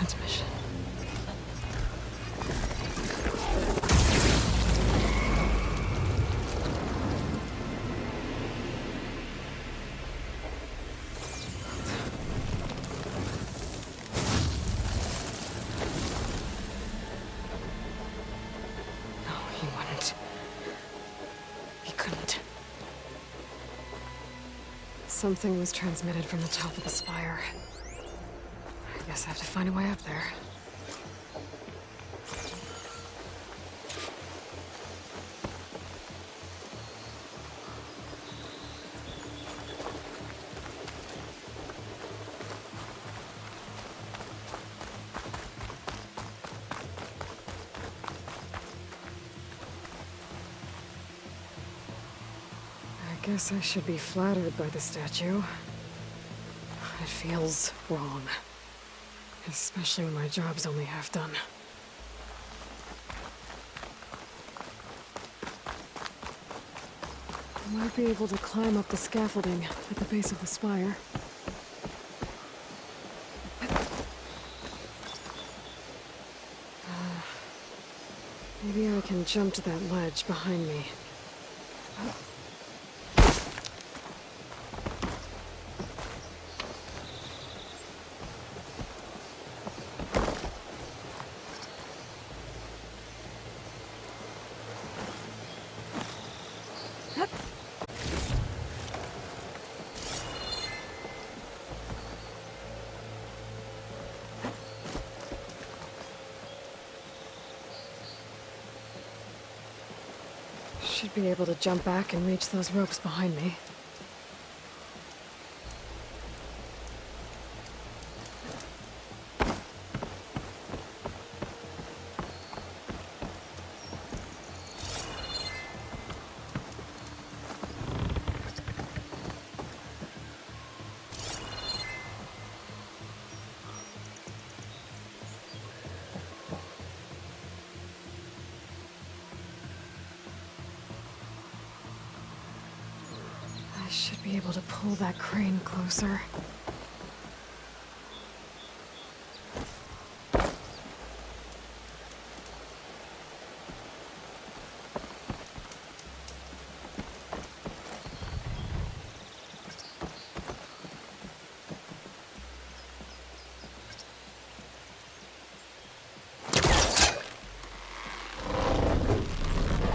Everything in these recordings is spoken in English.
transmission. No, he wouldn't. He couldn't. Something was transmitted from the top of the spire. I guess I have to find a way up there. I guess I should be flattered by the statue. It feels wrong. Especially when my job's only half done. I might be able to climb up the scaffolding at the base of the spire. Maybe I can jump to that ledge behind me. Should be able to jump back and reach those ropes behind me. I should be able to pull that crane closer.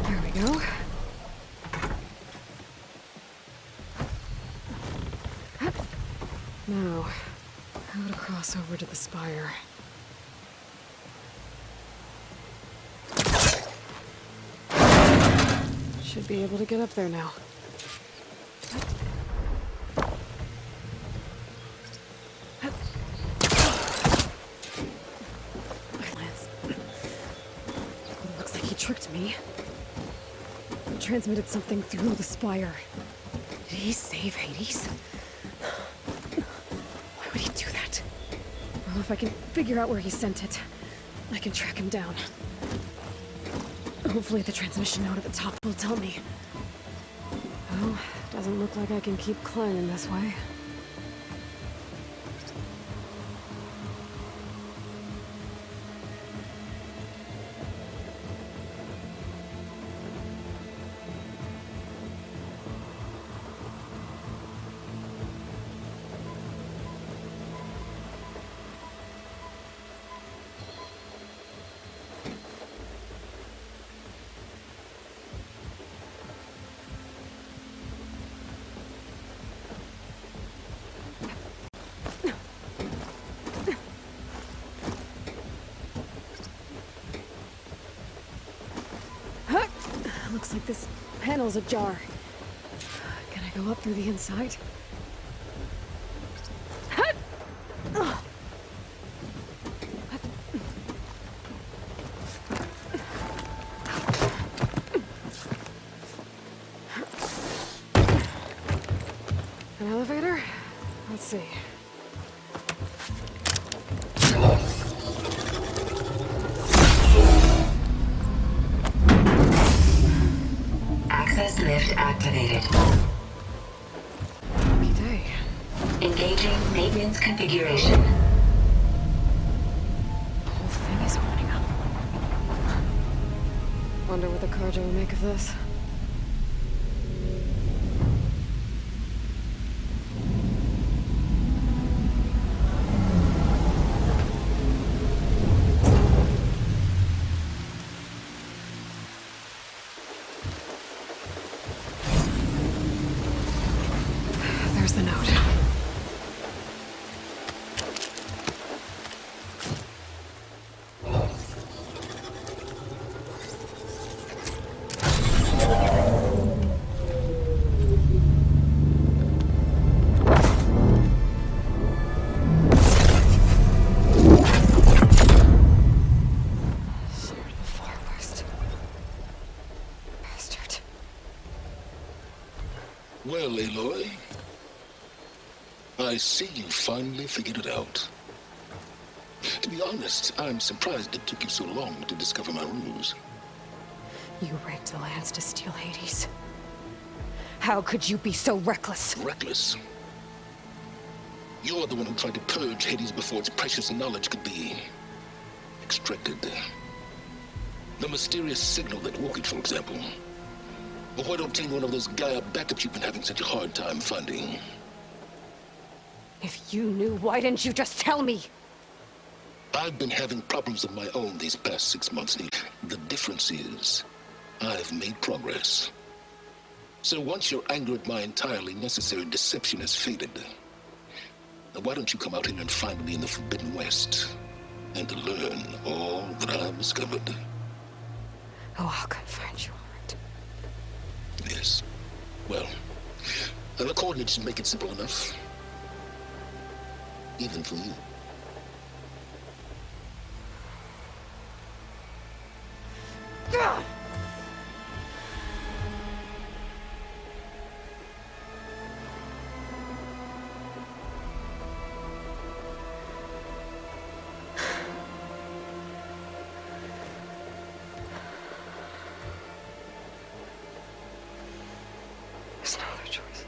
There we go. Now, how to cross over to the spire. Should be able to get up there now. Lance. Looks like he tricked me. Transmitted something through the spire. Did he save Hades? Why would he do that? Well, if I can figure out where he sent it, I can track him down. Hopefully the transmission node at the top will tell me. Well, doesn't look like I can keep climbing this way. Looks like this panel's ajar. Can I go up through the inside? An elevator? Let's see. Access lift activated. Lucky day. Engaging maintenance configuration. Wonder what the Carja will make of this. There's the note. Well, Aloy, I see you finally figured it out. To be honest, I'm surprised it took you so long to discover my ruse. You rigged the lands to steal Hades. How could you be so reckless? Reckless? You're the one who tried to purge Hades before its precious knowledge could be extracted. The mysterious signal that woke it, for example. But why obtain one of those Gaia backups you've been having such a hard time finding? If you knew, why didn't you just tell me? I've been having problems of my own these past 6 months. The difference is, I've made progress. So once your anger at my entirely necessary deception has faded, now why don't you come out here and find me in the Forbidden West, and learn all that I've discovered? Oh, I'll come find you, all right. Yes. Well, and the coordinates should make it simple enough. Even for you. Gah! There's no other choice.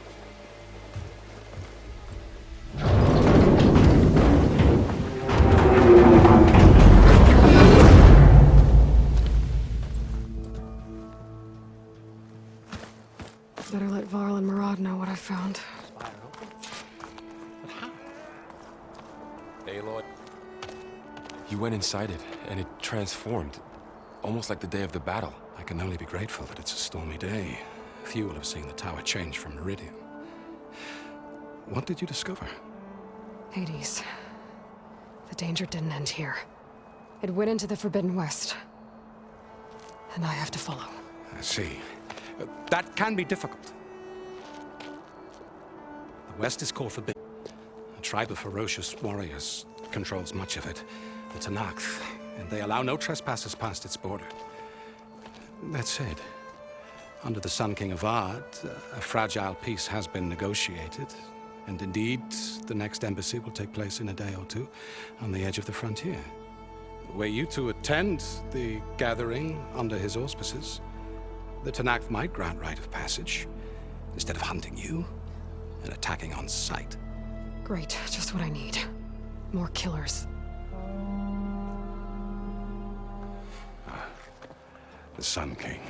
Better let Varl and Murad know what I found. But how? Aloy. You went inside it, and it transformed. Almost like the day of the battle. I can only be grateful that it's a stormy day. Few will have seen the tower change from Meridian. What did you discover? Hades. The danger didn't end here. It went into the Forbidden West. And I have to follow. I see. That can be difficult. The West is called Forbidden. A tribe of ferocious warriors controls much of it. The Tanakh, and they allow no trespassers past its border. That said, under the Sun King of Ard, a fragile peace has been negotiated. And indeed, the next embassy will take place in a day or two on the edge of the frontier. Were you to attend the gathering under his auspices, the Tanakh might grant right of passage, instead of hunting you and attacking on sight. Great, just what I need. More killers. The Sun King.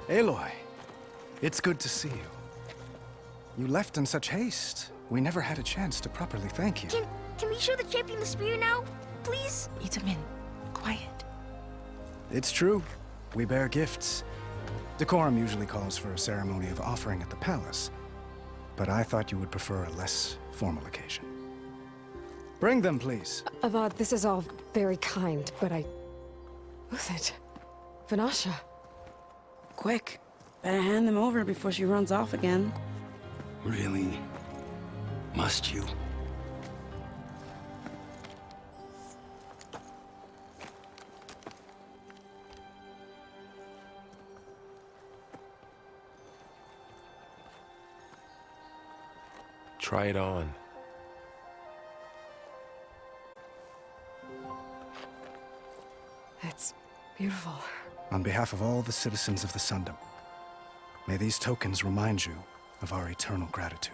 Aloy, it's good to see you. You left in such haste. We never had a chance to properly thank you. Can we show the champion the spear now? Please? Itamin, quiet. It's true. We bear gifts. Decorum usually calls for a ceremony of offering at the palace. But I thought you would prefer a less formal occasion. Bring them, please. Avad, this is all very kind, but Who's it? Vanasha. Quick. Better hand them over before she runs off again. Really? Must you? Try it on. It's beautiful. On behalf of all the citizens of the Sundom, may these tokens remind you of our eternal gratitude.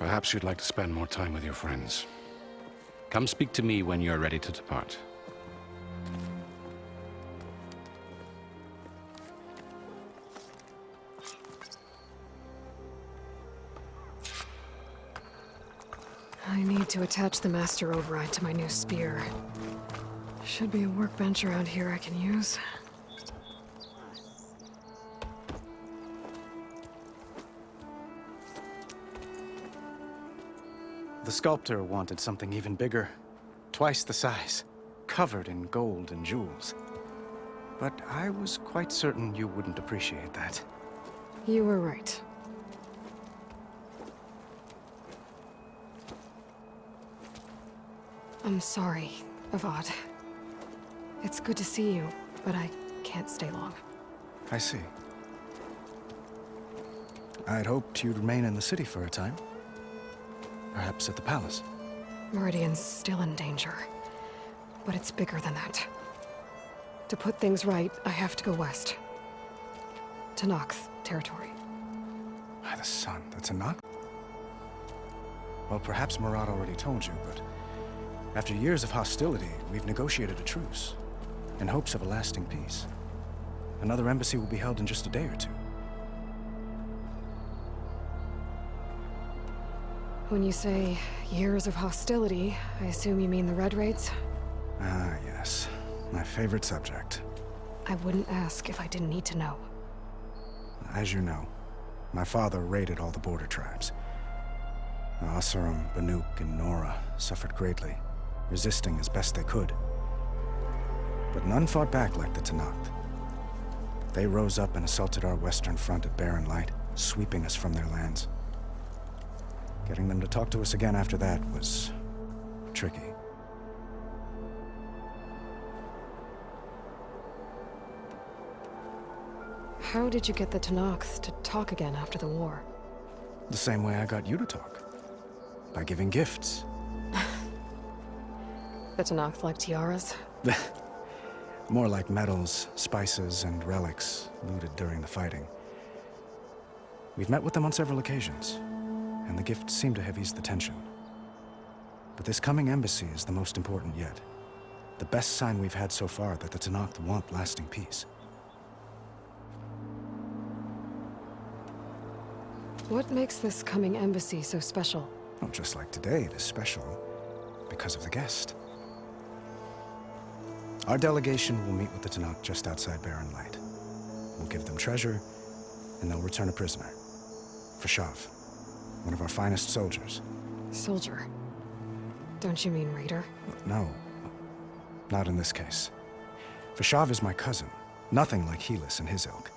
Perhaps you'd like to spend more time with your friends. Come speak to me when you're ready to depart. I need to attach the master override to my new spear. Should be a workbench around here I can use. The sculptor wanted something even bigger, twice the size, covered in gold and jewels. But I was quite certain you wouldn't appreciate that. You were right. I'm sorry, Avad. It's good to see you, but I can't stay long. I see. I'd hoped you'd remain in the city for a time. Perhaps at the palace. Meridian's still in danger, but it's bigger than that. To put things right, I have to go west. To Nox territory. By the sun, that's a knock? Well, perhaps Murad already told you, but after years of hostility, we've negotiated a truce, in hopes of a lasting peace. Another embassy will be held in just a day or two. When you say years of hostility, I assume you mean the Red Raids? Ah, yes. My favorite subject. I wouldn't ask if I didn't need to know. As you know, my father raided all the border tribes. The Asurum, Banuk, and Nora suffered greatly, resisting as best they could. But none fought back like the Tenakth. They rose up and assaulted our western front at Barren Light, sweeping us from their lands. Getting them to talk to us again after that was tricky. How did you get the Tenakth to talk again after the war? The same way I got you to talk. By giving gifts. The Tenakth like tiaras? More like medals, spices, and relics looted during the fighting. We've met with them on several occasions, and the gifts seem to have eased the tension. But this coming embassy is the most important yet. The best sign we've had so far that the Tenakth want lasting peace. What makes this coming embassy so special? Oh, just like today, it is special because of the guest. Our delegation will meet with the Tenakth just outside Barren Light. We'll give them treasure, and they'll return a prisoner. Fashav, one of our finest soldiers. Soldier? Don't you mean raider? No, not in this case. Fashav is my cousin, nothing like Helis and his ilk.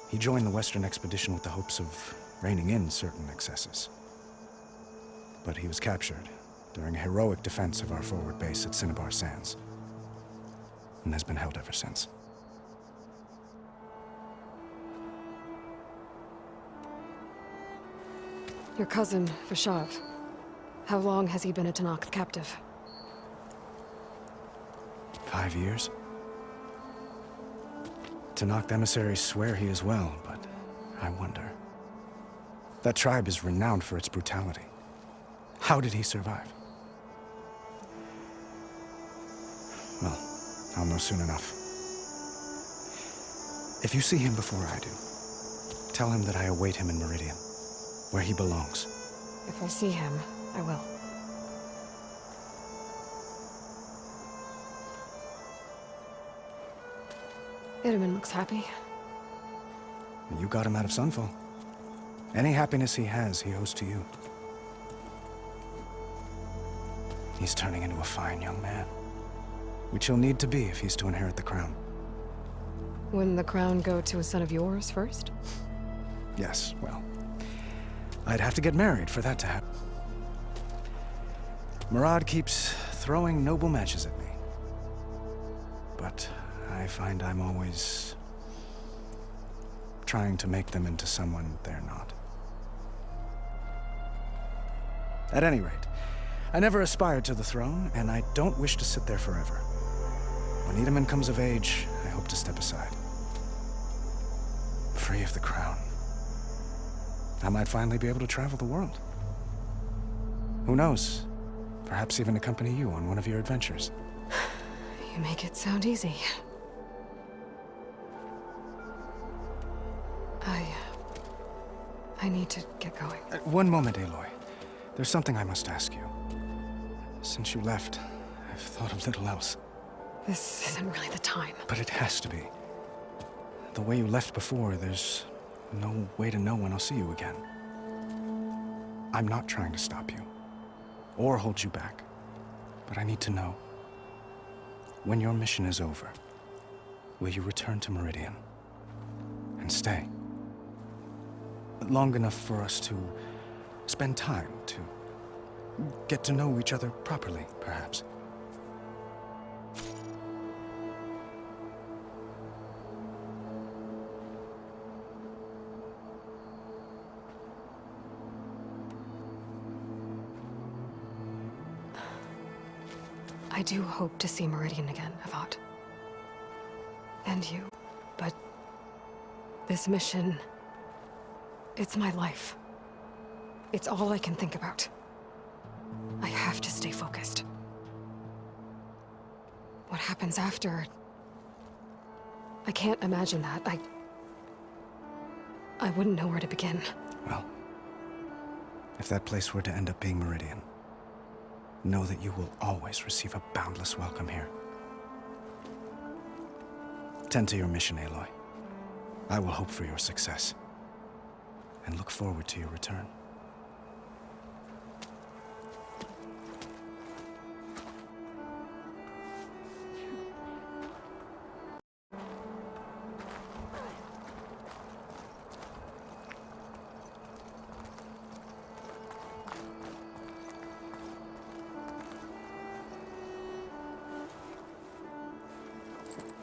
He joined the Western expedition with the hopes of reining in certain excesses. But he was captured during a heroic defense of our forward base at Cinnabar Sands, and has been held ever since. Your cousin, Fashav. How long has he been a Tenakth captive? 5 years. Tenakth emissaries swear he is well, but I wonder. That tribe is renowned for its brutality. How did he survive? Well, I'll know soon enough. If you see him before I do, tell him that I await him in Meridian, where he belongs. If I see him, I will. Itaman looks happy. You got him out of Sunfall. Any happiness he has, he owes to you. He's turning into a fine young man, which he'll need to be if he's to inherit the crown. Wouldn't the crown go to a son of yours first? Yes, well, I'd have to get married for that to happen. Murad keeps throwing noble matches at me. But I find I'm always trying to make them into someone they're not. At any rate, I never aspired to the throne, and I don't wish to sit there forever. When Itaman comes of age, I hope to step aside. Free of the crown. I might finally be able to travel the world. Who knows? Perhaps even accompany you on one of your adventures. You make it sound easy. I need to get going. One moment, Aloy. There's something I must ask you. Since you left, I've thought of little else. This isn't really the time. But it has to be. The way you left before, there's no way to know when I'll see you again. I'm not trying to stop you, or hold you back. But I need to know, when your mission is over, will you return to Meridian and stay? Long enough for us to spend time, to get to know each other properly, perhaps. I do hope to see Meridian again, Avat. And you. But this mission, it's my life. It's all I can think about. I have to stay focused. What happens after? I can't imagine that. I wouldn't know where to begin. Well, if that place were to end up being Meridian, know that you will always receive a boundless welcome here. Tend to your mission, Aloy. I will hope for your success, and look forward to your return.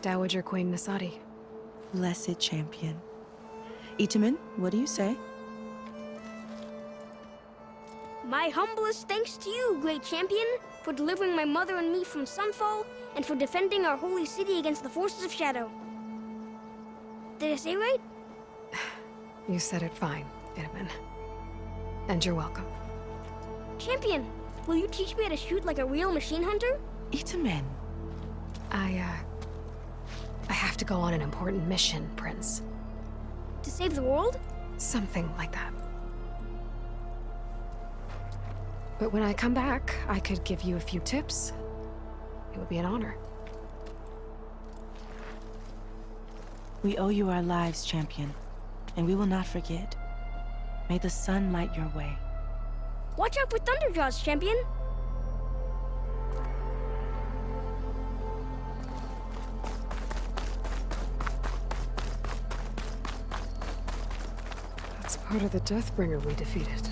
Dowager Queen Nasadi. Blessed champion. Itamen, what do you say? My humblest thanks to you, great champion, for delivering my mother and me from Sunfall, and for defending our holy city against the forces of Shadow. Did I say right? You said it fine, Itamen. And you're welcome. Champion, will you teach me how to shoot like a real machine hunter? Itamen. I have to go on an important mission, Prince. To save the world? Something like that. But when I come back, I could give you a few tips. It would be an honor. We owe you our lives, champion, and we will not forget. May the sun light your way. Watch out for Thunderjaws, champion! That's part of the Deathbringer we defeated.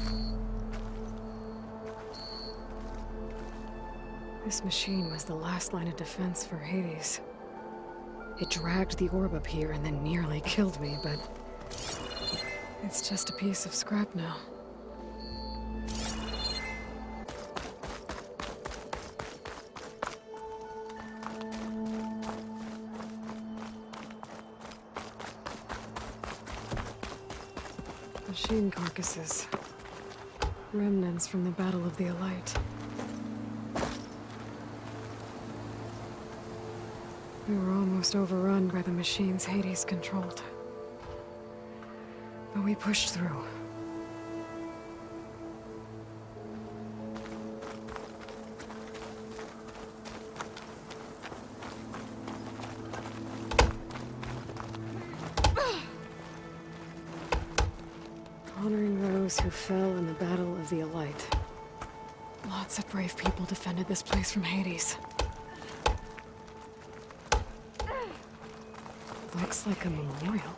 This machine was the last line of defense for Hades. It dragged the orb up here and then nearly killed me, but it's just a piece of scrap now. Machine carcasses. Remnants from the Battle of the Aloy. We were almost overrun by the machines Hades controlled. But we pushed through. Honoring those who fell in the Battle of the Aloy. Lots of brave people defended this place from Hades. Looks like a memorial.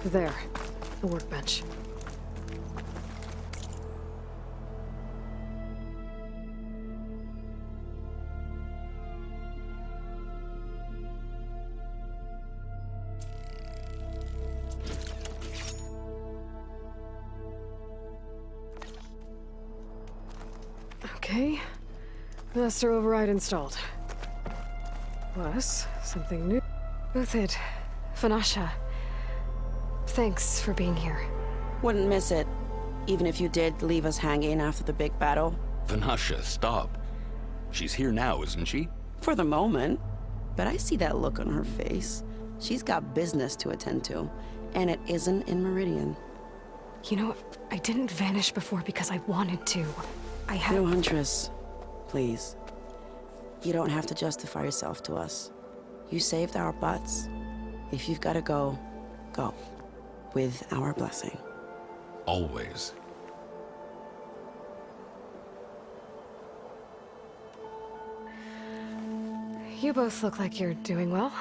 There. The workbench. Okay. Master override installed. Plus, something new. Uthid. Vanasha. Thanks for being here. Wouldn't miss it, even if you did leave us hanging after the big battle. Vanasha, stop. She's here now, isn't she? For the moment. But I see that look on her face. She's got business to attend to, and it isn't in Meridian. You know, I didn't vanish before because I wanted to. I had... No, Huntress. Please. You don't have to justify yourself to us. You saved our butts. If you've got to go, go. With our blessing. Always. You both look like you're doing well.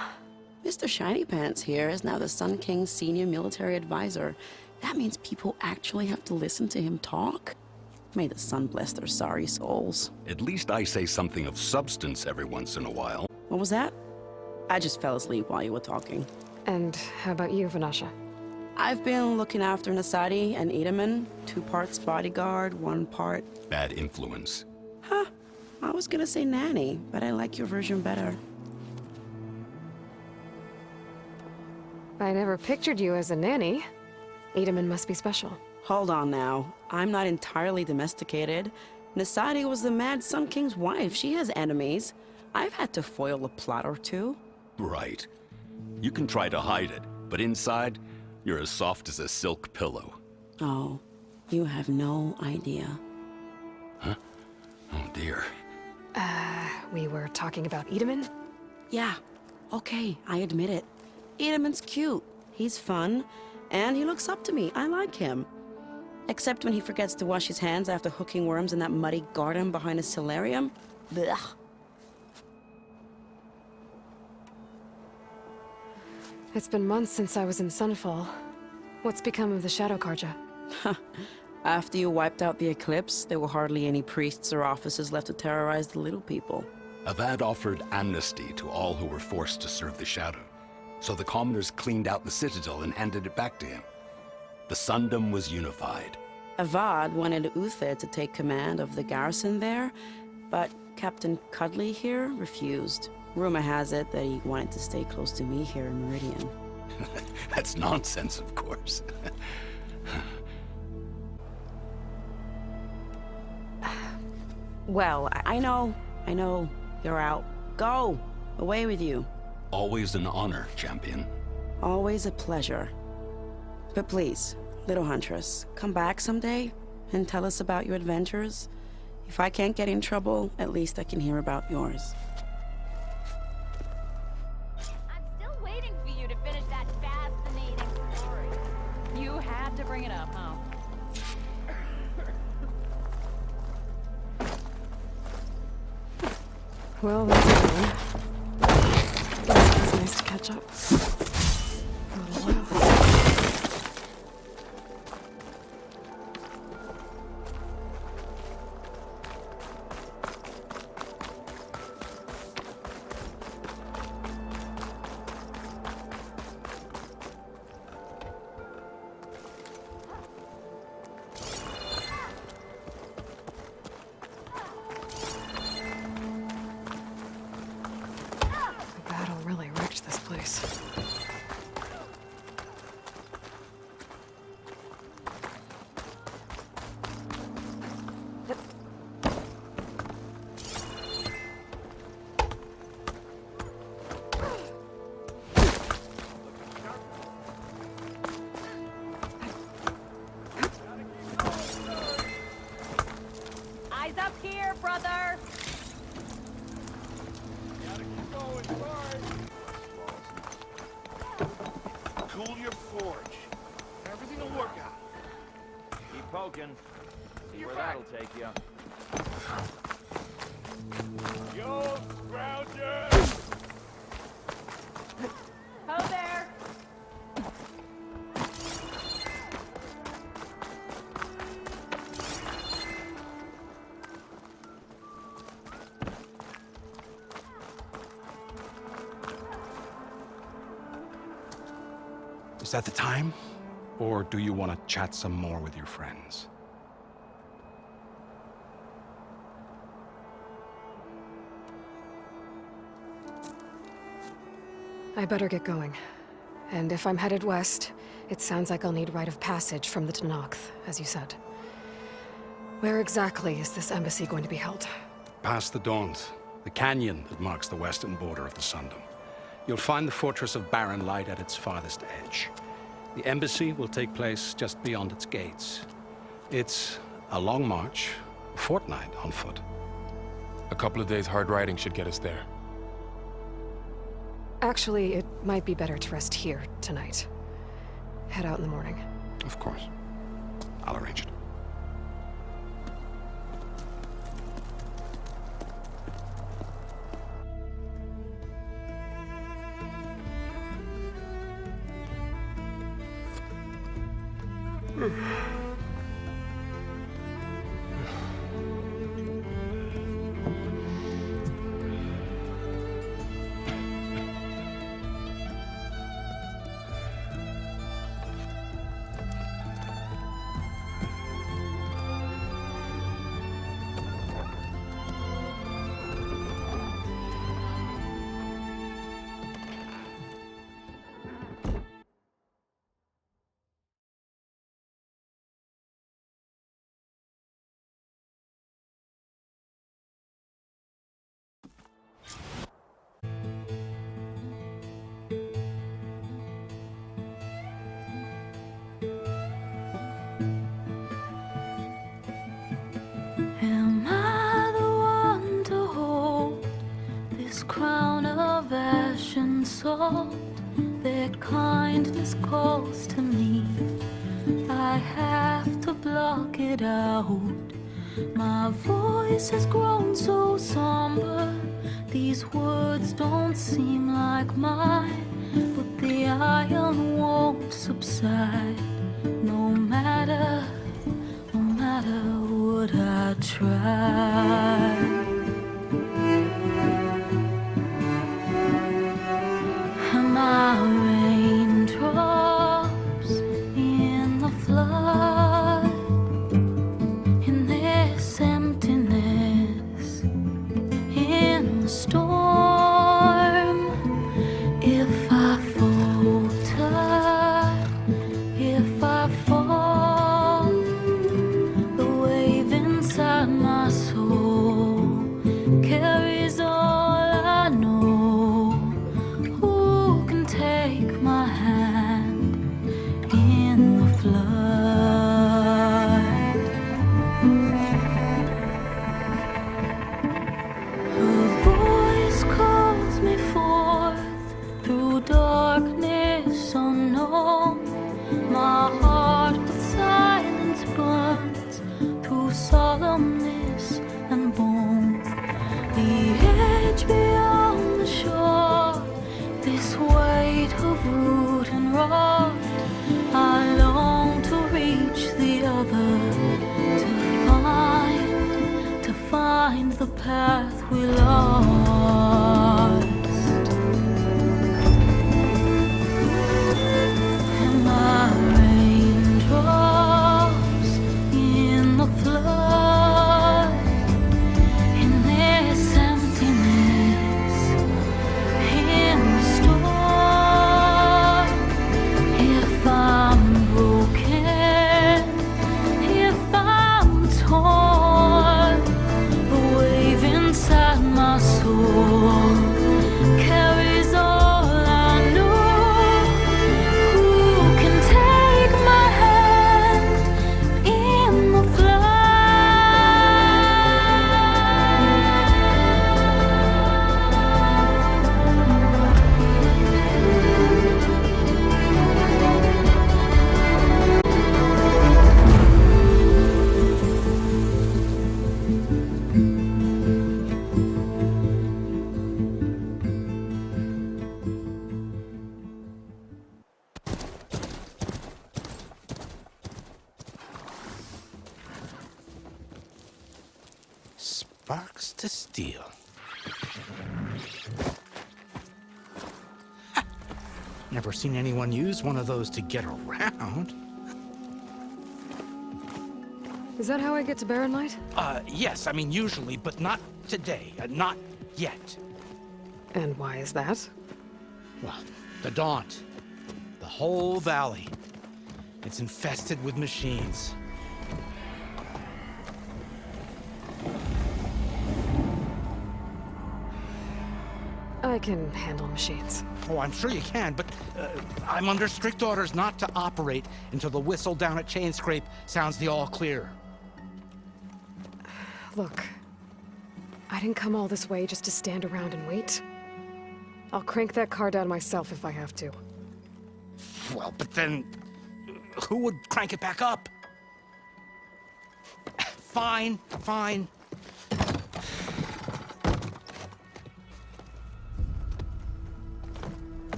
Mr. Shiny Pants here is now the Sun King's senior military advisor. That means people actually have to listen to him talk? May the sun bless their sorry souls. At least I say something of substance every once in a while. What was that? I just fell asleep while you were talking. And how about you, Vanasha? I've been looking after Nasadi and Edaman. 2 parts bodyguard, 1 part... Bad influence. Huh. I was gonna say nanny, but I like your version better. I never pictured you as a nanny. Edaman must be special. Hold on now. I'm not entirely domesticated. Nasadi was the Mad Sun King's wife. She has enemies. I've had to foil a plot or 2. Right. You can try to hide it, but inside, you're as soft as a silk pillow. Oh, you have no idea. Huh? Oh dear. We were talking about Edaman? Yeah, okay, I admit it. Edaman's cute. He's fun, and he looks up to me. I like him. Except when he forgets to wash his hands after hooking worms in that muddy garden behind his solarium. Blech. It's been months since I was in Sunfall. What's become of the Shadow Karja? After you wiped out the eclipse, there were hardly any priests or officers left to terrorize the little people. Avad offered amnesty to all who were forced to serve the Shadow. So the commoners cleaned out the citadel and handed it back to him. The Sundom was unified. Avad wanted Uther to take command of the garrison there, but Captain Cudley here refused. Rumor has it that he wanted to stay close to me here in Meridian. That's nonsense, of course. Well, I know. You're out. Go! Away with you. Always an honor, champion. Always a pleasure. But please, little Huntress, come back someday and tell us about your adventures. If I can't get in trouble, at least I can hear about yours. I'm still waiting for you to finish that fascinating story. You had to bring it up, huh? Well, that's it then. Guess it's nice to catch up. For a little while. The battle really wrecked this place. Eyes up here, brother! Cool your forge. Everything will work out. Keep poking. See where that'll take you. Yo, Scrounger! Ho there! Is that the time? Or do you want to chat some more with your friends? I better get going. And if I'm headed west, it sounds like I'll need rite of passage from the Tenakth, as you said. Where exactly is this embassy going to be held? Past the Daunt, the canyon that marks the western border of the Sundom. You'll find the fortress of Barren Light at its farthest edge. The embassy will take place just beyond its gates. It's a long march, a fortnight on foot. A couple of days hard riding should get us there. Actually, it might be better to rest here tonight. Head out in the morning. Of course. I'll arrange it. Am I the one to hold this crown of ash and salt? Their kindness calls to me. I have to block it out. My voice has grown so somber. These words don't seem like mine, but the iron won't subside. No matter what I try. Am I raindrops in the flood? In this emptiness, in the storm? If I falter, if I fall, the wave inside my soul carries all I know. Who can take my hand in the flood? Her voice calls me forth through darkness unknown. My heart with silence burns through solemnness and bone. The edge beyond the shore, this weight of root and rot. I long to reach the other, to find the path we lost. Am I raindrops in the flood? In this emptiness, in the storm? If I'm broken, if I'm torn, the wave inside my soul carries all I know. Who can take my hand in the Sparks to steel. Ha! Never seen anyone use one of those to get around. Is that how I get to Barren Light? Yes, I mean usually, but not today. Not yet. And why is that? Well, the Daunt. The whole valley. It's infested with machines. I can handle machines. Oh, I'm sure you can, but I'm under strict orders not to operate until the whistle down at Chain Scrape sounds the all clear. Look, I didn't come all this way just to stand around and wait. I'll crank that car down myself if I have to. Well, but then who would crank it back up? Fine, fine.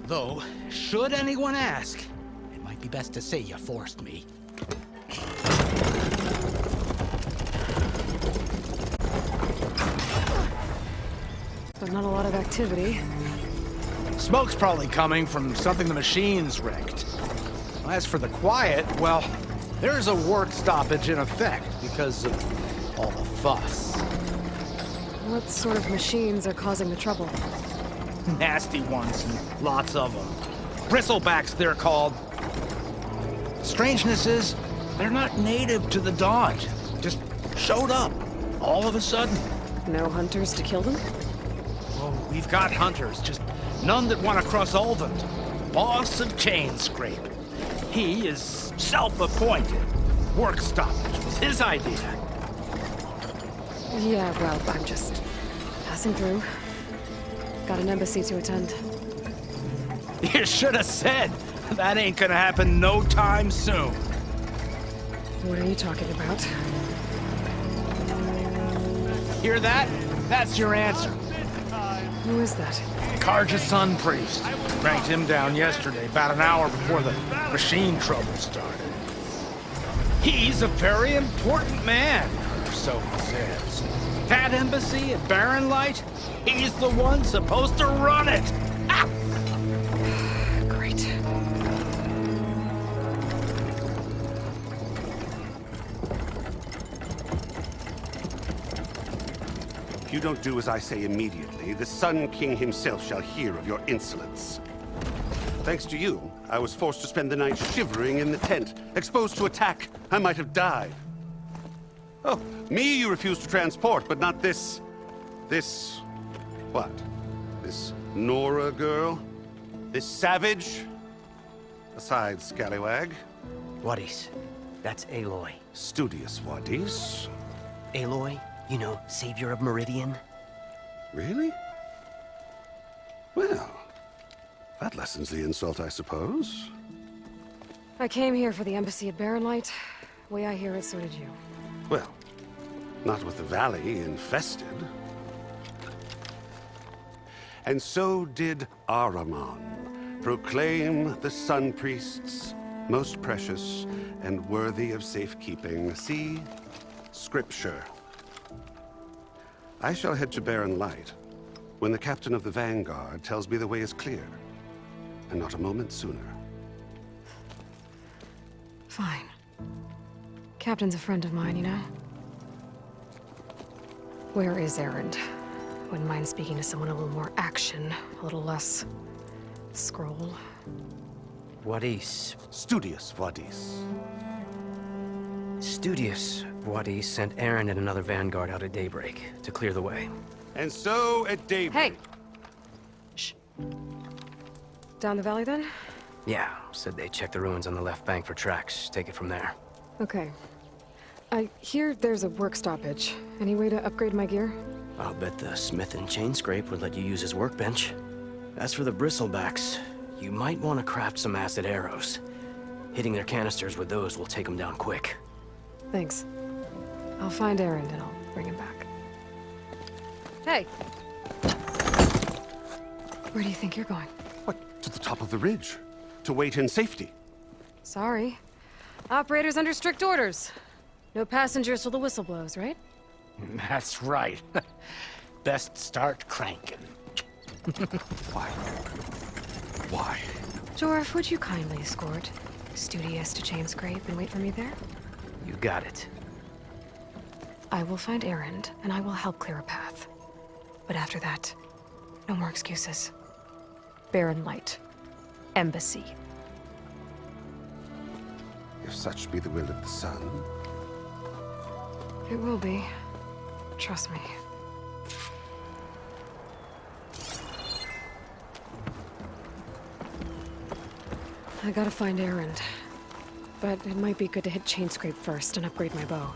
Though, should anyone ask, it might be best to say you forced me. But not a lot of activity. Smoke's probably coming from something the machines wrecked. As for the quiet, well, there's a work stoppage in effect because of all the fuss. What sort of machines are causing the trouble? Nasty ones, and lots of them. Bristlebacks, they're called. Strangeness is, they're not native to the Daunt. Just showed up, all of a sudden. No hunters to kill them? Oh, we've got hunters, just none that want to cross Ulvund. Boss of Chain Scrape. He is self-appointed. Work stoppage was his idea. Yeah, well, I'm just passing through. Got an embassy to attend. You should have said. That ain't gonna happen no time soon. What are you talking about? Hear that? That's your answer. Who is that? Karja's Sun Priest. Ranked him down yesterday, about an hour before the machine trouble started. He's a very important man, or so he says. That embassy at Barren Light, he's the one supposed to run it! Ah! Great. If you don't do as I say immediately, the Sun King himself shall hear of your insolence. Thanks to you, I was forced to spend the night shivering in the tent, exposed to attack. I might have died. Oh, me you refuse to transport, but not this... what? This Nora girl? This savage? Besides, scallywag. Wadis. That's Aloy. Studious Wadis. Aloy, you know, savior of Meridian. Really? Well, that lessens the insult, I suppose. I came here for the embassy at Barren Light. Way I hear it, so did you. Well, not with the valley infested. And so did Ahriman proclaim the Sun Priests most precious and worthy of safekeeping. See? Scripture. I shall head to Barren Light when the captain of the Vanguard tells me the way is clear, and not a moment sooner. Fine. Captain's a friend of mine, you know? Where is Erend? Wouldn't mind speaking to someone a little more action, a little less scroll. Wadis. Studious Wadis. Studious Wadis sent Aaron and another Vanguard out at daybreak to clear the way. And so at daybreak... Hey! Shh. Down the valley, then? Yeah, said they checked the ruins on the left bank for tracks. Take it from there. Okay. I hear there's a work stoppage. Any way to upgrade my gear? I'll bet the smith and chain scrape would let you use his workbench. As for the bristlebacks, you might want to craft some acid arrows. Hitting their canisters with those will take them down quick. Thanks. I'll find Erend and I'll bring him back. Hey! Where do you think you're going? What? To the top of the ridge. To wait in safety. Sorry. Operator's under strict orders. No passengers till the whistle blows, right? That's right. Best start cranking. Why? Why? Jorf, would you kindly escort Studious to Chainscrape and wait for me there? You got it. I will find Erend, and I will help clear a path. But after that, no more excuses. Barren Light. Embassy. If such be the will of the sun. It will be. Trust me. I gotta find Erend. But it might be good to hit Chainscrape first and upgrade my bow.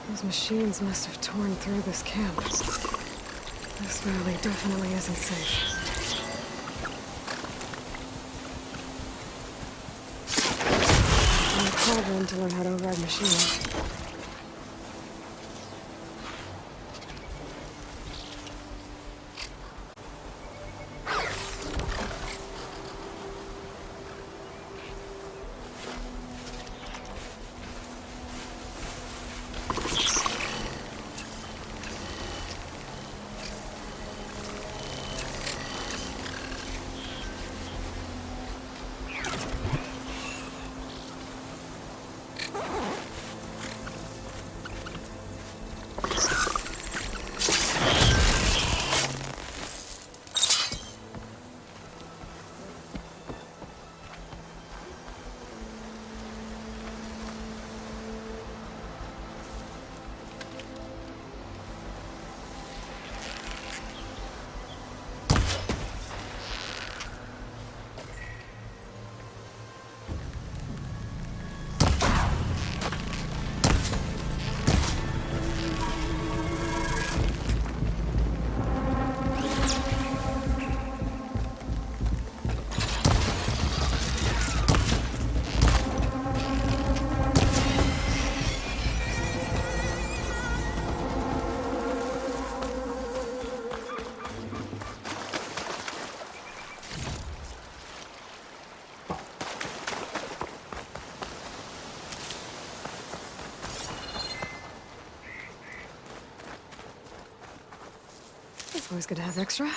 Those machines must have torn through this camp. This valley definitely isn't safe. I'm called in to learn how to override machines. Always good to have extra.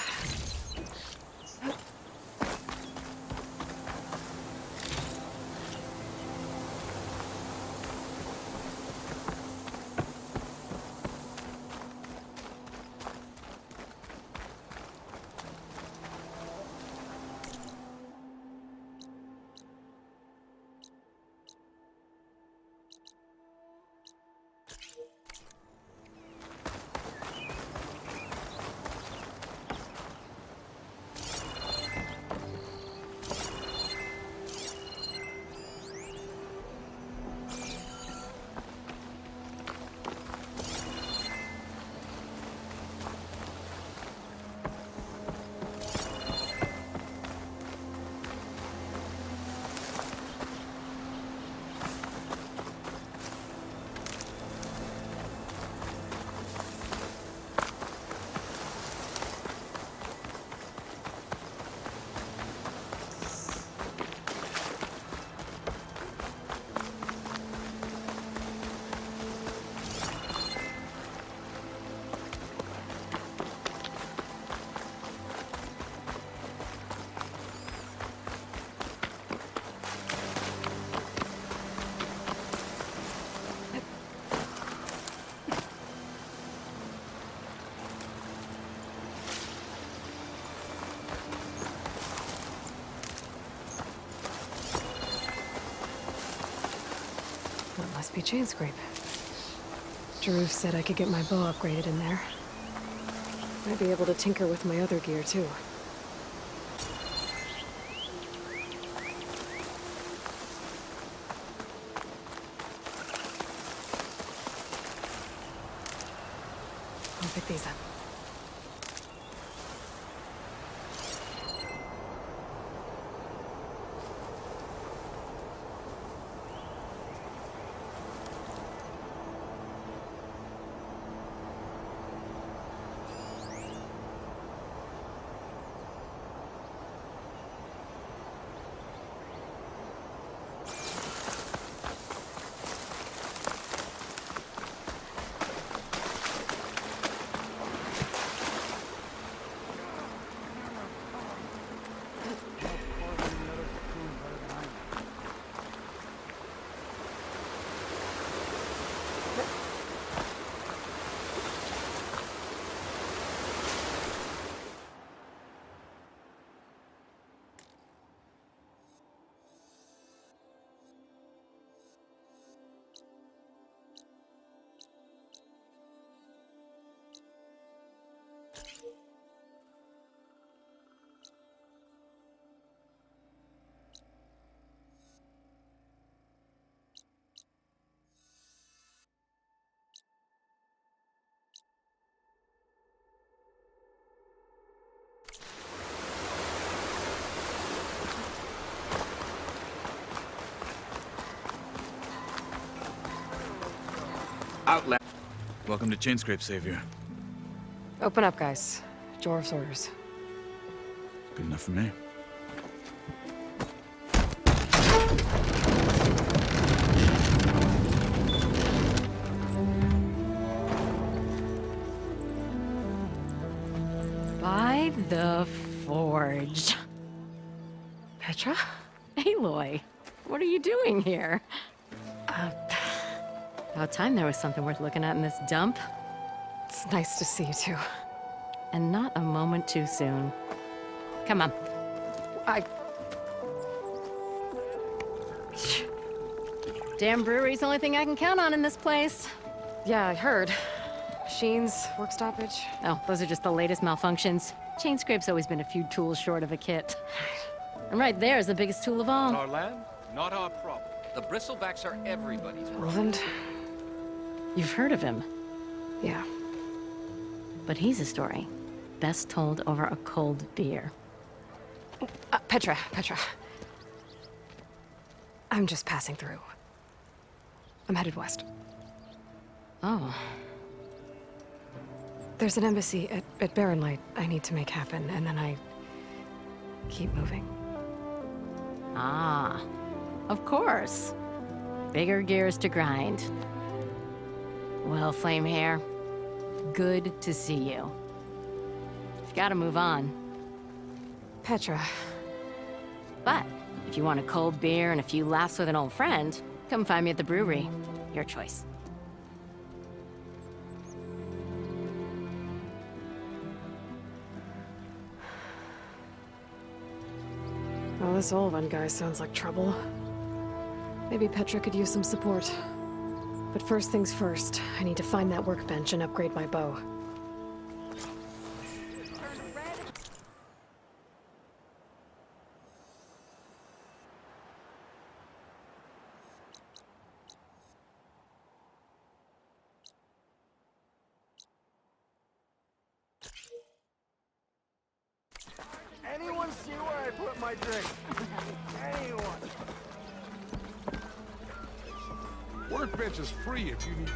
Must be chain scrape. Drew said I could get my bow upgraded in there. Might be able to tinker with my other gear, too. I'll pick these up. Outland. Welcome to Chainscrape, Savior. Open up, guys. Jorv's orders. Good enough for me. By the Forge. Petra? Aloy, what are you doing here? About time there was something worth looking at in this dump. It's nice to see you, too. And not a moment too soon. Come on. Damn brewery's the only thing I can count on in this place. Yeah, I heard. Machines, work stoppage. Oh, those are just the latest malfunctions. Chainscrape's always been a few tools short of a kit. And right there is the biggest tool of all. Our land, not our problem. The bristlebacks are everybody's problem. Roland? You've heard of him. Yeah. But he's a story best told over a cold beer. Petra. I'm just passing through. I'm headed west. Oh. There's an embassy at Barren Light I need to make happen, and then I keep moving. Ah, of course. Bigger gears to grind. Well, Flamehair, good to see you. Gotta move on. Petra. But if you want a cold beer and a few laughs with an old friend, come find me at the brewery. Your choice. Well, this old one guy sounds like trouble. Maybe Petra could use some support. But first things first, I need to find that workbench and upgrade my bow. Anyone see where I put my drink? Anyone? Workbench is free if you need to.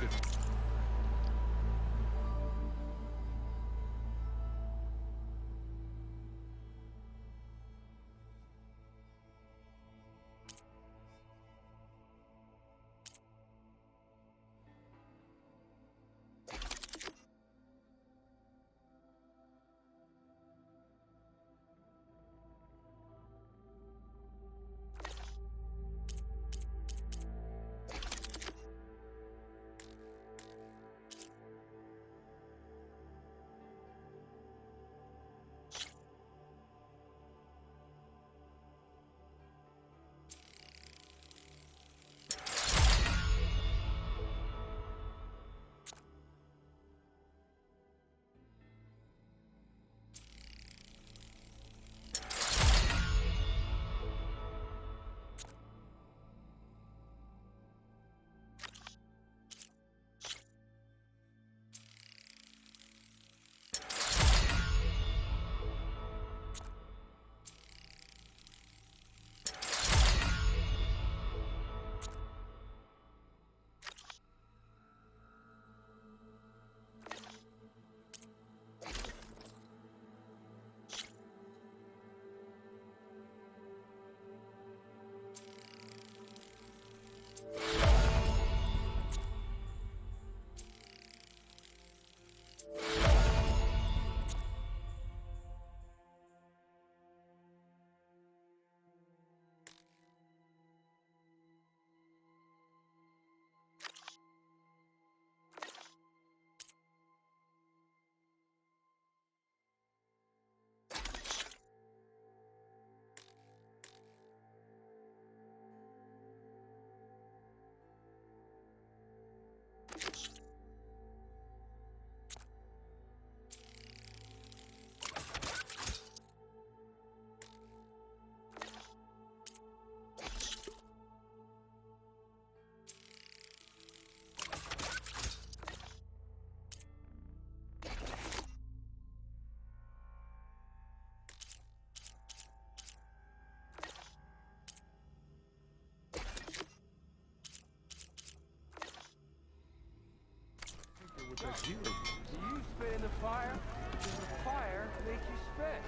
With that gear. Do you spit in the fire? Does the fire make you spit?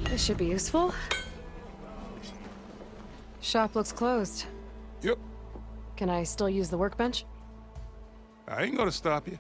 This should be useful. Shop looks closed. Yep. Can I still use the workbench? I ain't gonna stop you.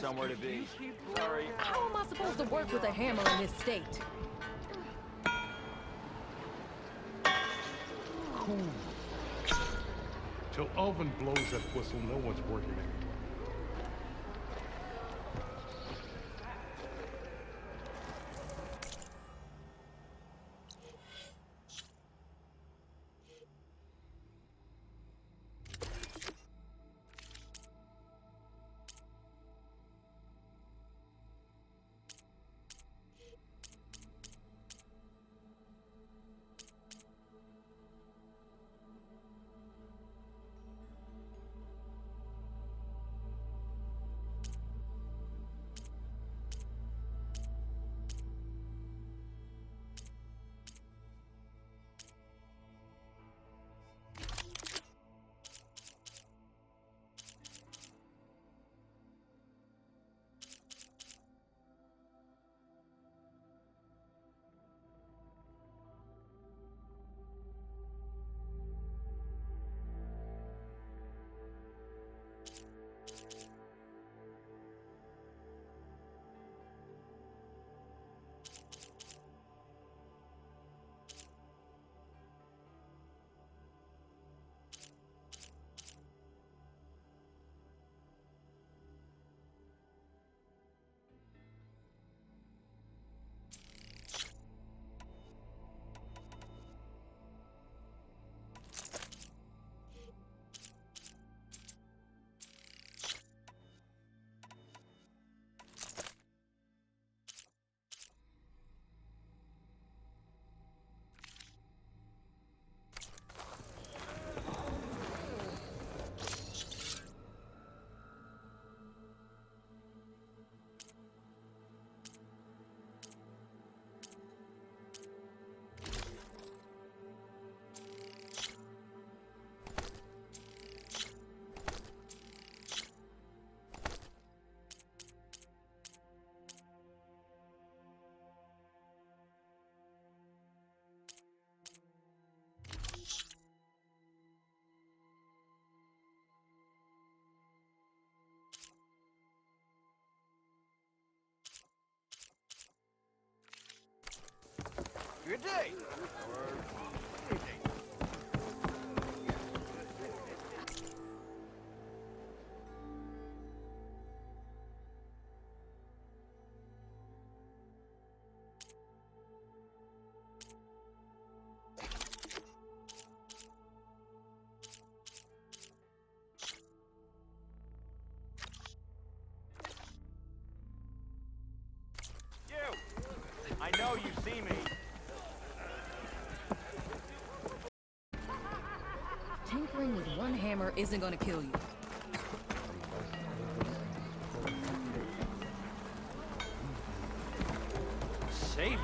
somewhere to be. Sorry. How am I supposed to work with a hammer in this state? Cool. Till Alvin blows that whistle, no one's working anymore. Good day. I know you see me. Tinkering with one hammer isn't gonna kill you. Savior,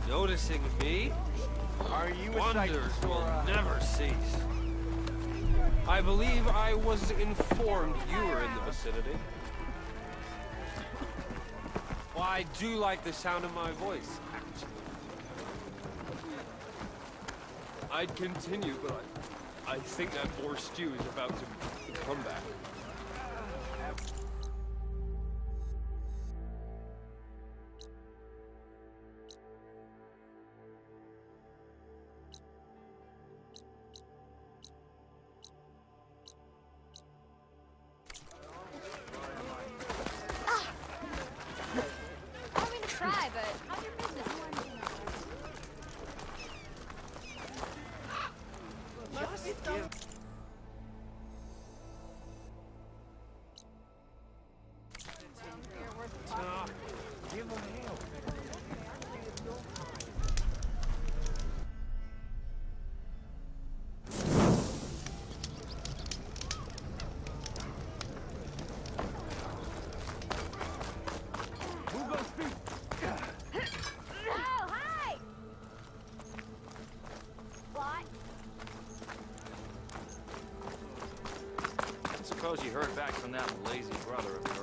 noticing me? Are you Wonders will for, never cease. I believe I was informed you were in the vicinity. Well, I do like the sound of my voice, actually. I'd continue, but I think that boar stew is about to come back. Try, but how's your business? Give him hell. Who goes speak? Oh, hi! What? I suppose you heard back from that lazy brother of yours.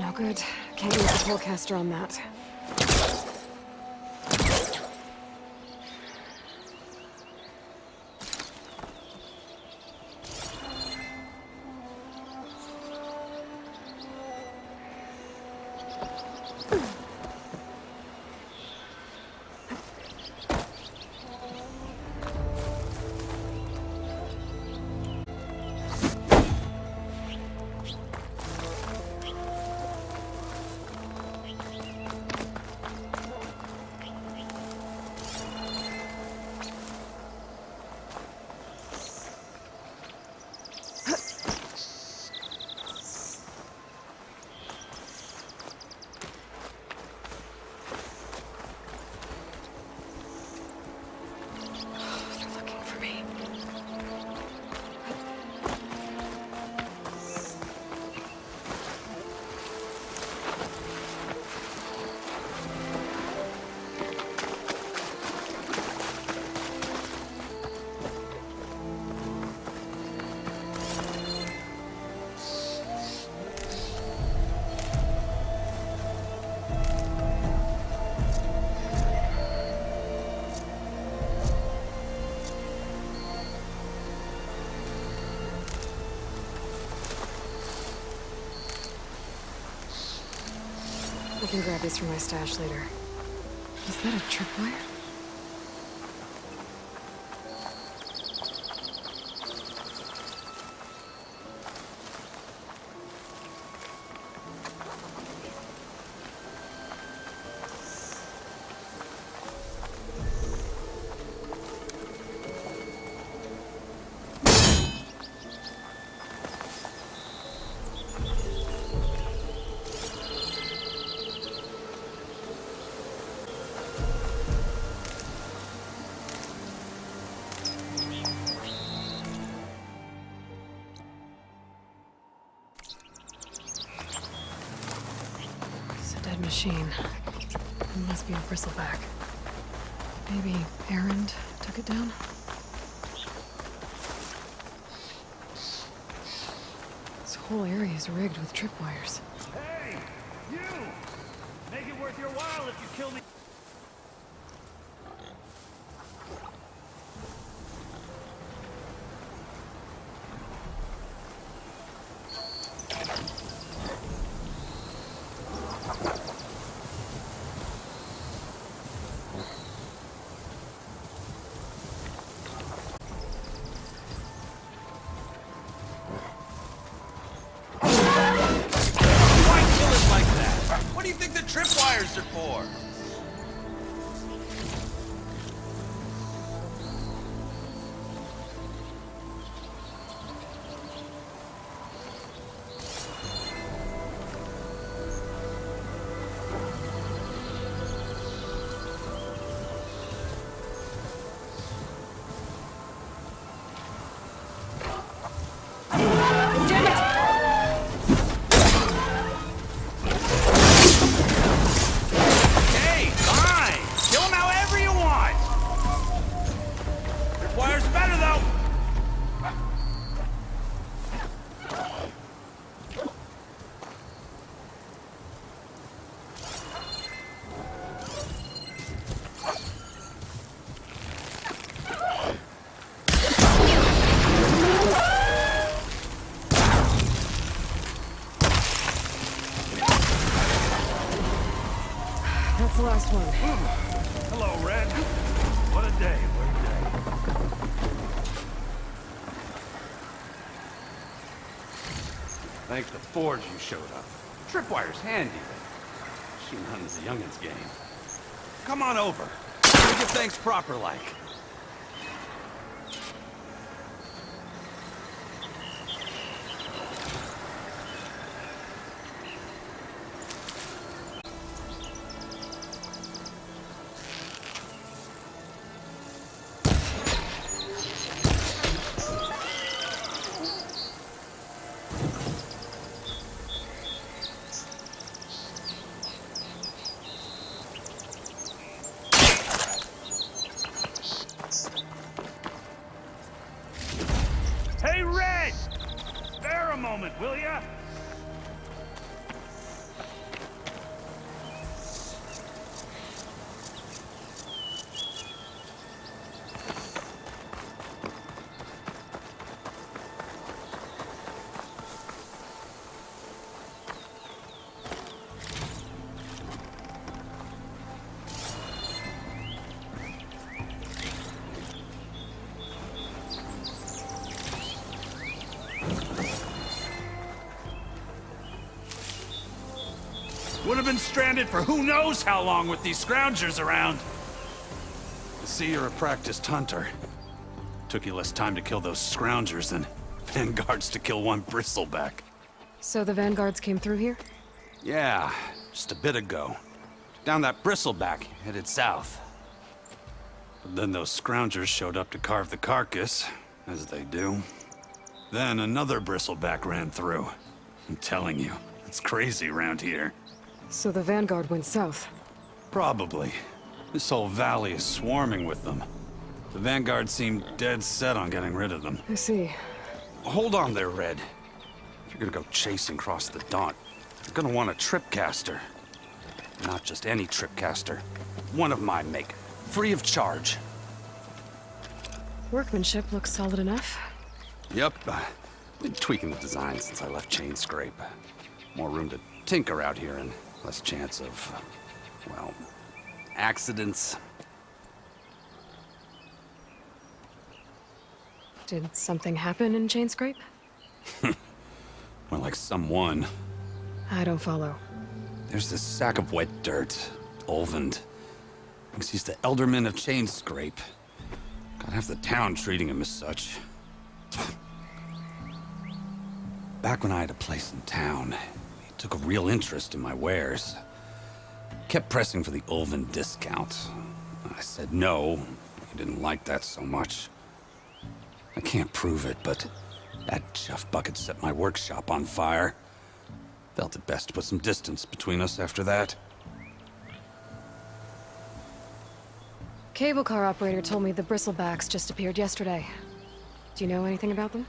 no good. Can't use the pullcaster on that. I can grab these from my stash later. Is that a tripwire? Machine. It must be a bristleback. Maybe Errand took it down? This whole area is rigged with tripwires. Hey! You! Make it worth your while if you kill me. Tripwires are for. That's the last one. Hello, Red. What a day, what a day. Thanks to Forge you showed up. Tripwire's handy. Machine hunting is a youngin's game. Come on over. We'll give thanks proper like. Hey, Red! Spare a moment, will ya? Would have been stranded for who knows how long with these scroungers around. I see you're a practiced hunter. Took you less time to kill those scroungers than vanguards to kill one bristleback. So the vanguards came through here? Yeah, just a bit ago. Down that bristleback, headed south. But then those scroungers showed up to carve the carcass, as they do. Then another bristleback ran through. I'm telling you, it's crazy around here. So the vanguard went south? Probably. This whole valley is swarming with them. The vanguard seemed dead set on getting rid of them. I see. Hold on there, Red. If you're gonna go chasing across the Daunt, you're gonna want a tripcaster. Not just any tripcaster. One of my make. Free of charge. Workmanship looks solid enough. Yep. Been tweaking the design since I left Chain Scrape. More room to tinker out here and less chance of, well, accidents. Did something happen in Chain Scrape? More like someone. I don't follow. There's this sack of wet dirt, Olvend. Thinks he's the Elderman of Chain Scrape. Got half the town treating him as such. Back when I had a place in town, he took a real interest in my wares. Kept pressing for the Olvend discount. I said no. He didn't like that so much. I can't prove it, but that chuff bucket set my workshop on fire. Felt it best to put some distance between us after that. Cable car operator told me the bristlebacks just appeared yesterday. Do you know anything about them?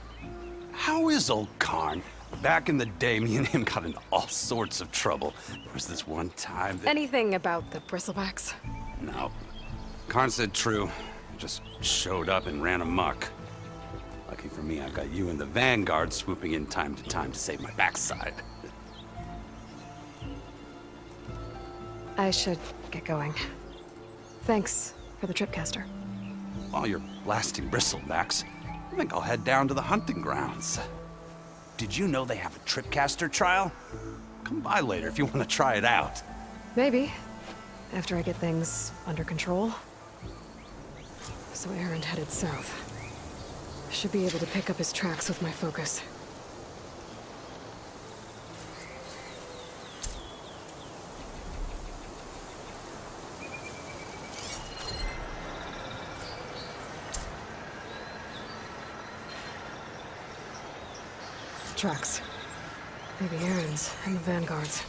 How is old Karn? Back in the day, me and him got into all sorts of trouble. There was this one time that... Anything about the bristlebacks? No. Karn said true. Just showed up and ran amok. Lucky for me, I've got you and the Vanguard swooping in time to save my backside. I should get going. Thanks for the tripcaster. While you're blasting bristlebacks, I think I'll head down to the hunting grounds. Did you know they have a tripcaster trial? Come by later if you want to try it out. Maybe. After I get things under control. So Aaron headed south. Should be able to pick up his tracks with my focus. Tracks. Maybe Aaron's and the Vanguard's.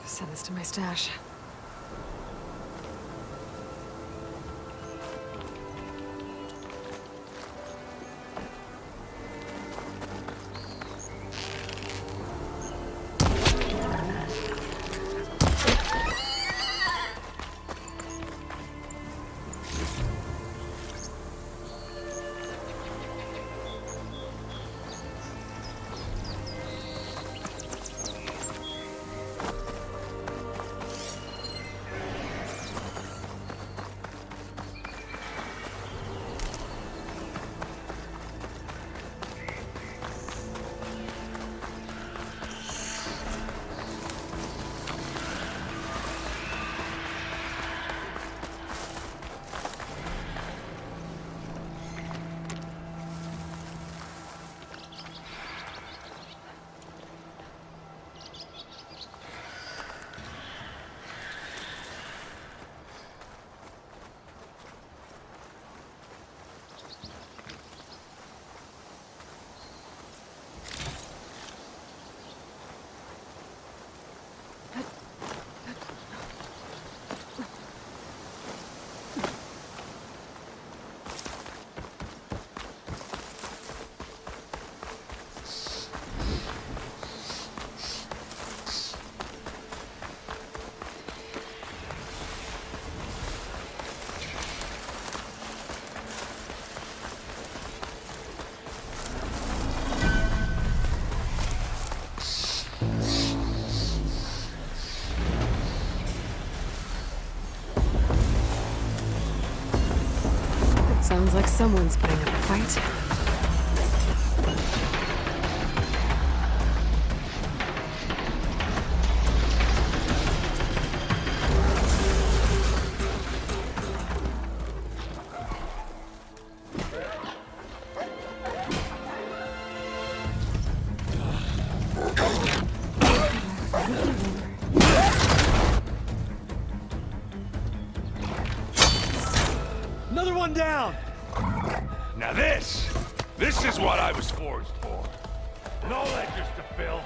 Send this to my stash. Sounds like someone's putting up a fight. Another one down! Now this is what I was forced for. No ledgers to fill.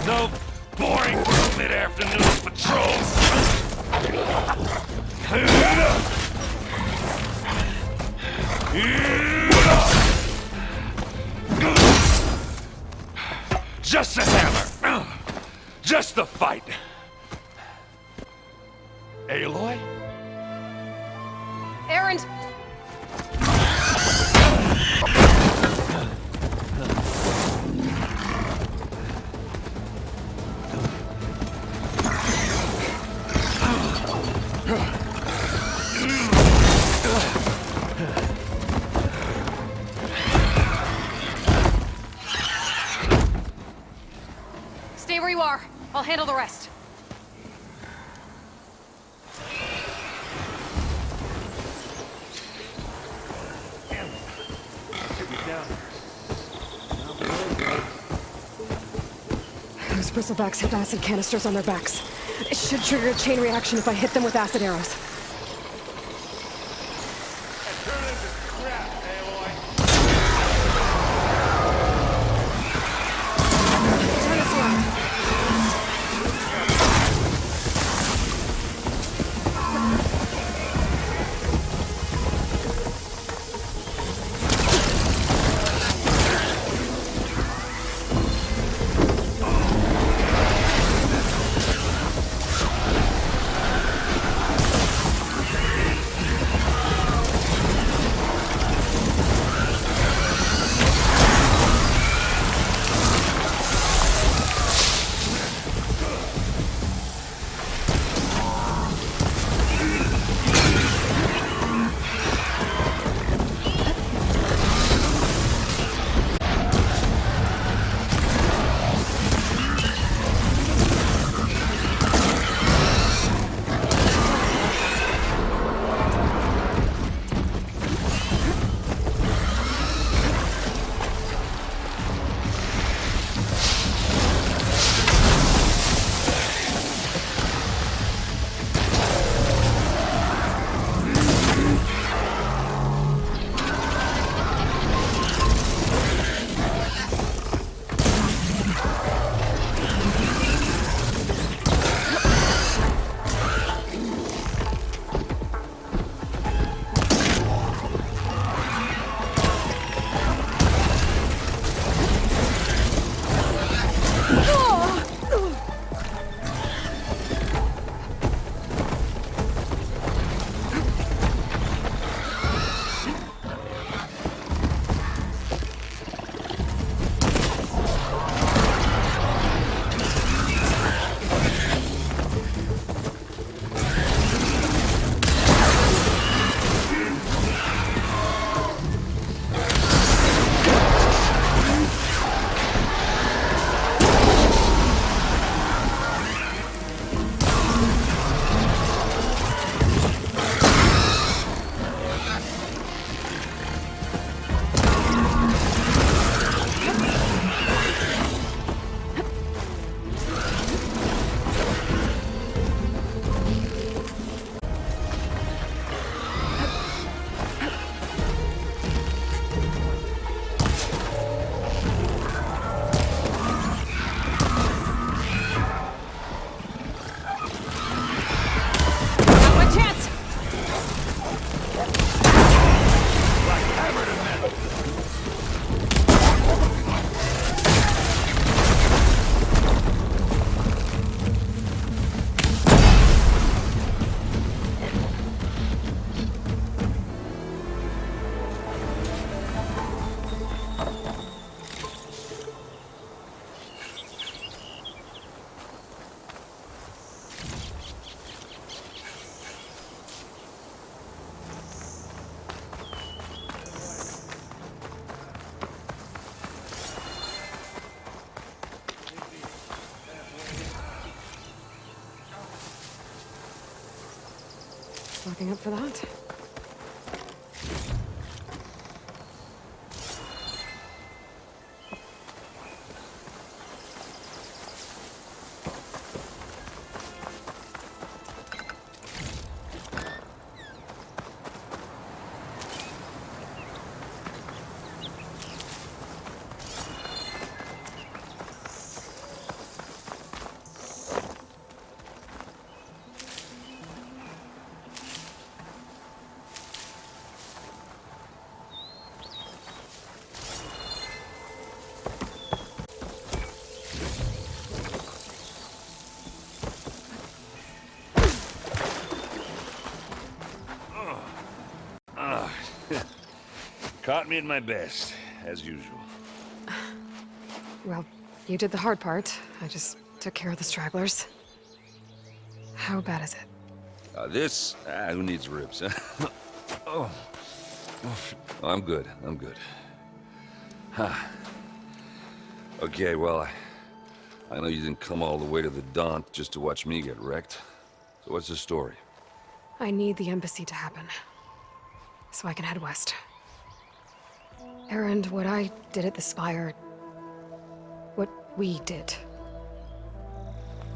No boring mid-afternoon patrols. Just a hammer. Just the fight. Aloy? Errand! Stay where you are. I'll handle the rest. Those bristlebacks have acid canisters on their backs. It should trigger a chain reaction if I hit them with acid arrows. Looking up for that? Caught me at my best, as usual. Well, you did the hard part. I just took care of the stragglers. How bad is it? Who needs ribs? Oh. I'm good. Huh. Okay, well, I know you didn't come all the way to the Daunt just to watch me get wrecked. So what's the story? I need the embassy to happen, so I can head west. Erend, what I did at the Spire... what we did...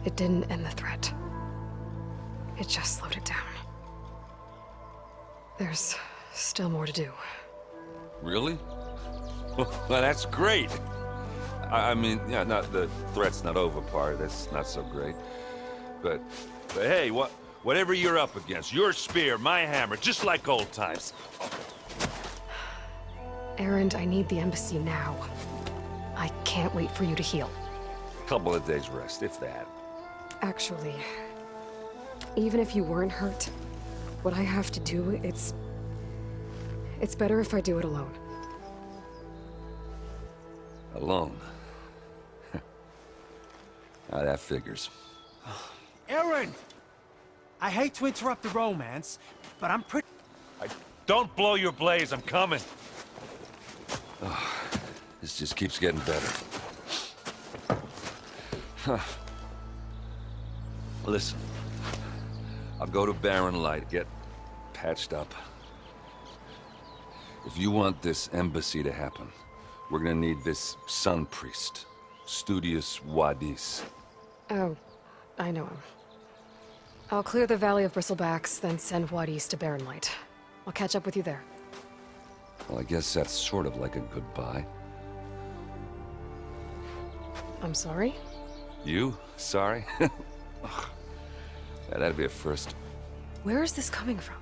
it didn't end the threat. It just slowed it down. There's still more to do. Really? Well, that's great. I mean, yeah, not the threat's not over part, that's not so great. But hey, whatever you're up against, your spear, my hammer, just like old times. Erend, I need the embassy now. I can't wait for you to heal. Couple of days rest, if that. Actually, even if you weren't hurt, what I have to do, it's better if I do it alone. Alone? Now that figures. Erend! I hate to interrupt the romance, but I'm pretty... Don't blow your blaze, I'm coming. Oh, this just keeps getting better. Huh. Listen, I'll go to Barren Light, get patched up. If you want this embassy to happen, we're gonna need this sun priest, Studious Wadis. Oh, I know him. I'll clear the Valley of Bristlebacks, then send Wadis to Barren Light. I'll catch up with you there. Well, I guess that's sort of like a goodbye. I'm sorry? You? Sorry? Ugh. Yeah, that'd be a first. Where is this coming from?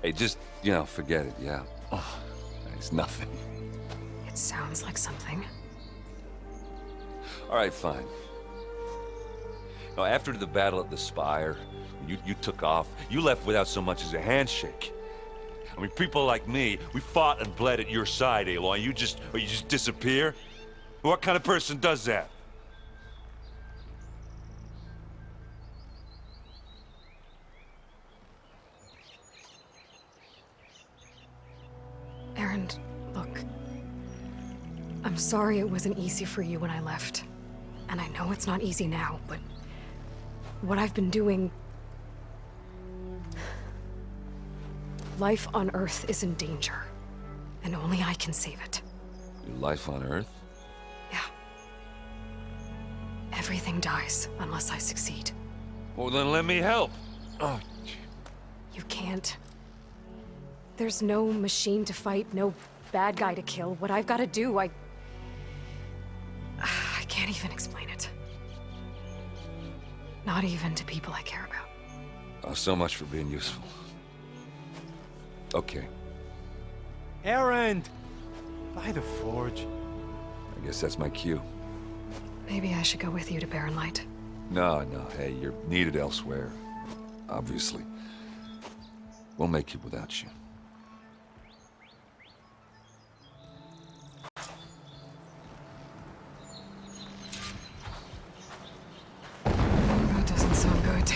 Hey, just, forget it, yeah. Oh, it's nothing. It sounds like something. All right, fine. Now, after the battle at the Spire, you took off. You left without so much as a handshake. I mean, people like me, we fought and bled at your side, Aloy. You just disappear? What kind of person does that? Erend, look. I'm sorry it wasn't easy for you when I left. And I know it's not easy now, but... what I've been doing... life on Earth is in danger. And only I can save it. Your life on Earth? Yeah. Everything dies unless I succeed. Well, then let me help. Oh. You can't. There's no machine to fight, no bad guy to kill. What I've got to do, I can't even explain it. Not even to people I care about. Oh, so much for being useful. Okay. Erend! By the forge. I guess that's my cue. Maybe I should go with you to Barren Light. No, hey, you're needed elsewhere. Obviously. We'll make it without you. That doesn't sound good.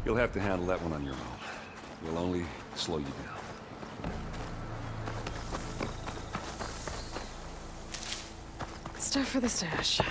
You'll have to handle that one on your own. We'll only slow you down. Stuff for the stash.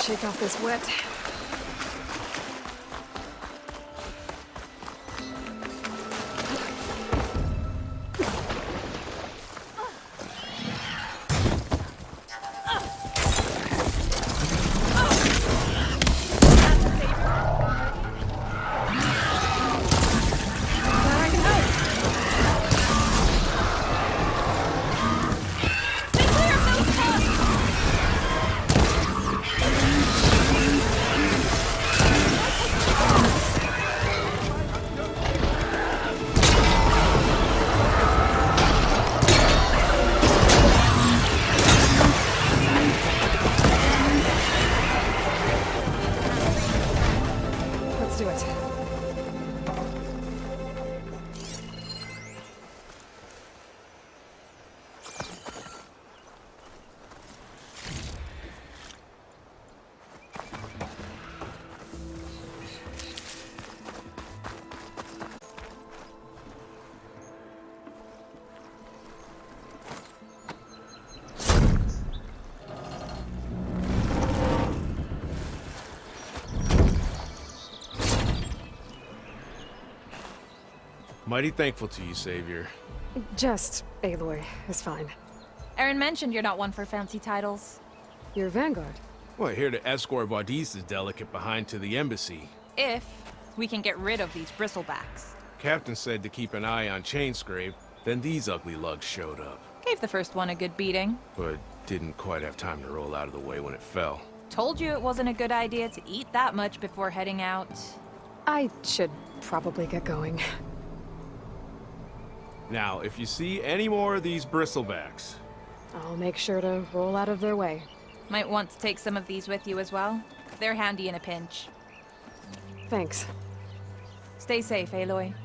shake off this wet. Let's do it. Mighty thankful to you, Savior. Just Aloy is fine. Aaron mentioned you're not one for fancy titles. You're Vanguard. Well, here to escort Vaudice's delegate behind to the embassy. If we can get rid of these bristlebacks. Captain said to keep an eye on Chainscrape, then these ugly lugs showed up. Gave the first one a good beating. But didn't quite have time to roll out of the way when it fell. Told you it wasn't a good idea to eat that much before heading out. I should probably get going. Now, if you see any more of these bristlebacks... I'll make sure to roll out of their way. Might want to take some of these with you as well. They're handy in a pinch. Thanks. Stay safe, Aloy.